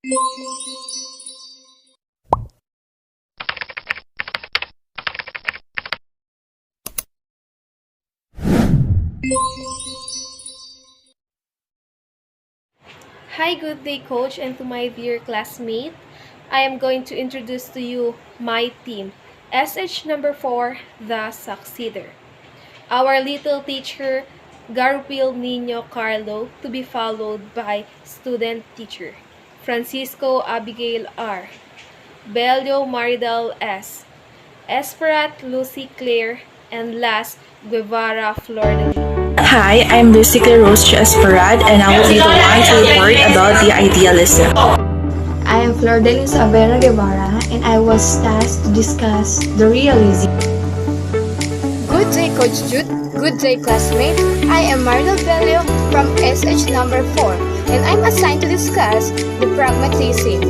Hi, good day, coach, and to my dear classmate. I am going to introduce to you my team, SH number 4, the Succeder. Our little teacher, Garupil Nino Carlo, to be followed by student teacher, Francisco Abigail R. Belio Maridal S. Esperat Lucy Claire, and last, Guevara Flor de Lis. Hi, I'm Lucica Rose Esperad, and I will be the one to report about the idealism. I am Flor de Lis Avera Guevara, and I was tasked to discuss the realism. Good day, Coach Jude. Good day, classmate. I am Maridal Belio from SH number 4, and I'm assigned to discuss the pragmatism.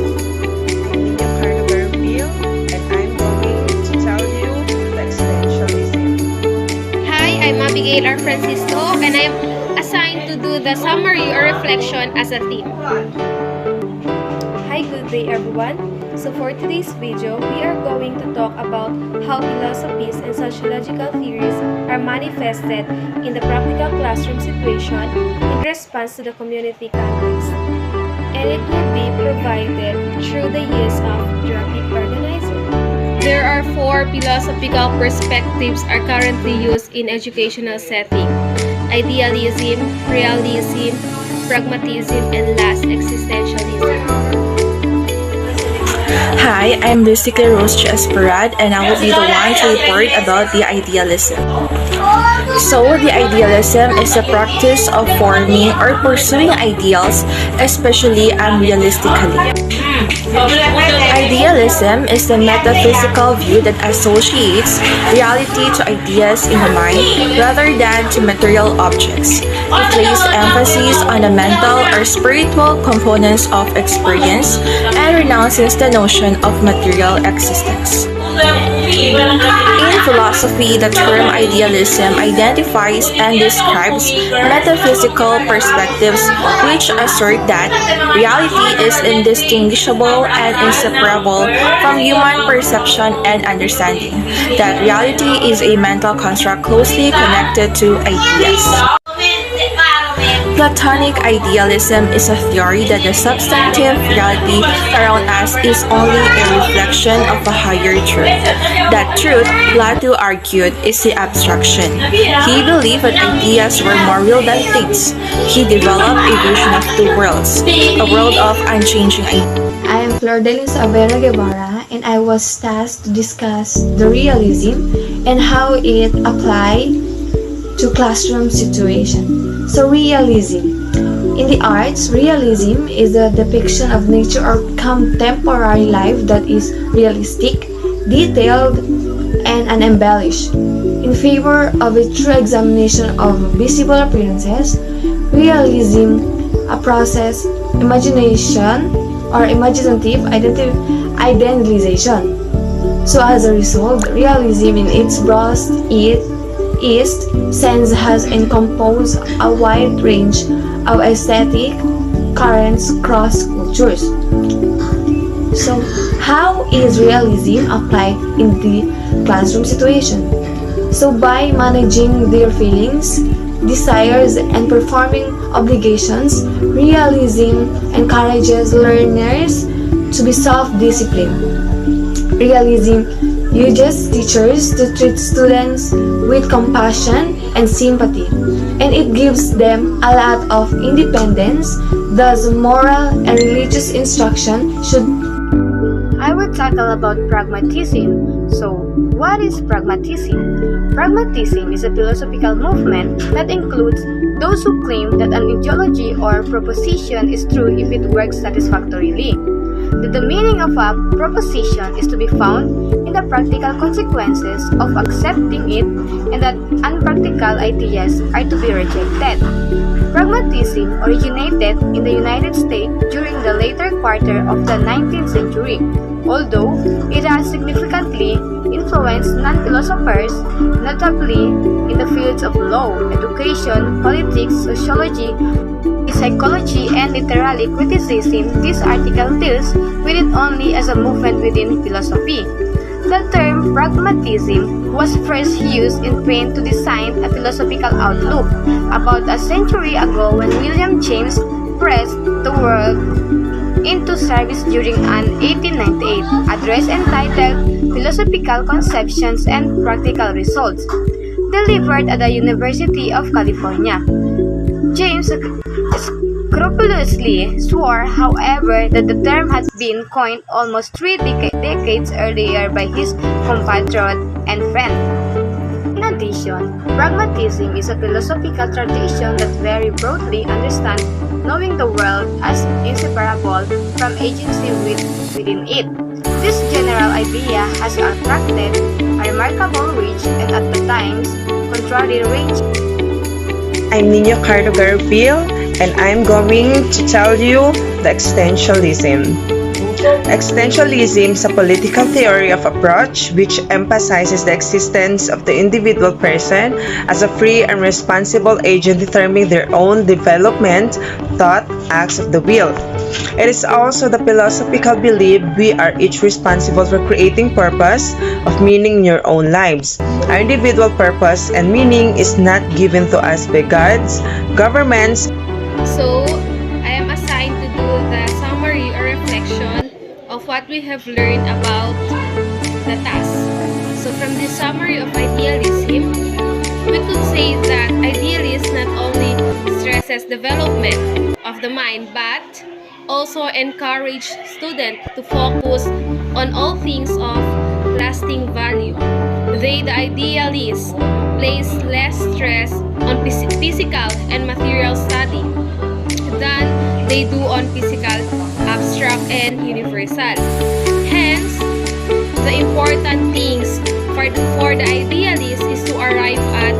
I'm Abigail R. Francisco, and I'm assigned to do the summary or reflection as a theme. Hi, good day everyone. So for today's video, we are going to talk about how philosophies and sociological theories are manifested in the practical classroom situation in response to the community context. And it will be provided through the use of graphic organizer. There are 4 philosophical perspectives are currently used in educational setting: idealism, realism, pragmatism, and last, existentialism. Hi, I'm Lucica Rose Esperad, and I will be the one to report about the idealism. So, the idealism is the practice of forming or pursuing ideals, especially unrealistically. Idealism is the metaphysical view that associates reality to ideas in the mind rather than to material objects. It places emphasis on the mental or spiritual components of experience and renounces the notion of material existence. In philosophy, the term idealism identifies and describes metaphysical perspectives which assert that reality is indistinguishable and inseparable from human perception and understanding, that reality is a mental construct closely connected to ideas. Platonic idealism is a theory that the substantive reality around us is only a reflection of a higher truth. That truth, Plato argued, is the abstraction. He believed that ideas were more real than things. He developed a vision of 2 worlds, a world of unchanging ideas. I am Flor de Lis Avera Guevara, and I was tasked to discuss the realism and how it applied to classroom situation. So realism. In the arts, realism is the depiction of nature or contemporary life that is realistic, detailed, and unembellished. In favor of a true examination of visible appearances, realism, a process, imagination, or imaginative idealization. So as a result, realism in its broadest sense has encompassed a wide range of aesthetic currents across cultures. So, how is realism applied in the classroom situation? So, by managing their feelings, desires, and performing obligations, realism encourages learners to be self-disciplined. Realism uses teachers to treat students with compassion and sympathy, and it gives them a lot of independence. Thus, moral and religious instruction should. I will tackle about pragmatism. So, what is pragmatism? Pragmatism is a philosophical movement that includes those who claim that an ideology or proposition is true if it works satisfactorily. That the meaning of a proposition is to be found in the practical consequences of accepting it, and that unpractical ideas are to be rejected. Pragmatism originated in the United States during the later quarter of the 19th century, although it has significantly influenced non-philosophers, notably in the fields of law, education, politics, sociology, psychology, and literary criticism. This article deals with it only as a movement within philosophy. The term pragmatism was first used in print to design a philosophical outlook about a century ago when William James pressed the world into service during an 1898 address entitled Philosophical Conceptions and Practical Results, delivered at the University of California. James scrupulously swore, however, that the term had been coined almost three decades earlier by his compatriot and friend. In addition, pragmatism is a philosophical tradition that very broadly understands knowing the world as inseparable from agency within it. This general idea has attracted a remarkable reach and at the times contrary range. I'm Nino Carlo Garfield, and I'm going to tell you the existentialism. Existentialism is a political theory of approach which emphasizes the existence of the individual person as a free and responsible agent determining their own development, thought, acts of the will. It is also the philosophical belief we are each responsible for creating purpose of meaning in your own lives. Our individual purpose and meaning is not given to us by gods, governments. So, I am assigned to do the summary or reflection of what we have learned about the task. So, from this summary of idealism, we could say that idealism not only stresses development of the mind but also encourage students to focus on all things of lasting value. The idealists place less stress on physical and material study than they do on physical, abstract, and universal. Hence, the important things for the idealist is to arrive at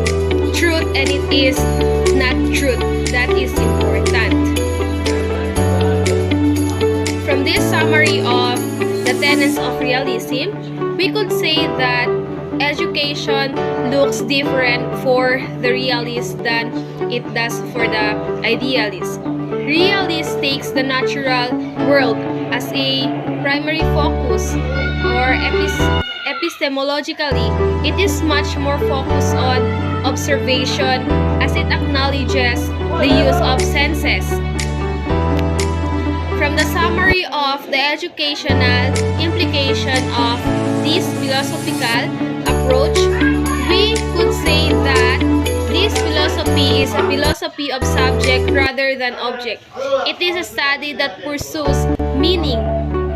truth, and it is not truth that is important. From this summary of the tenets of realism, we could say that education looks different for the realist than it does for the idealist. Realist takes the natural world as a primary focus, or epistemologically, it is much more focused on observation as it acknowledges the use of senses. From the summary of the educational implication of this philosophical approach, we could say that this philosophy is a philosophy of subject rather than object. It is a study that pursues meaning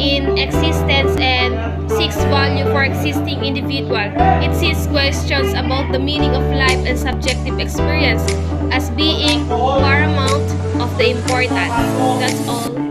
in existence and seeks value for existing individual. It seeks questions about the meaning of life and subjective experience as being paramount of the importance. That's all.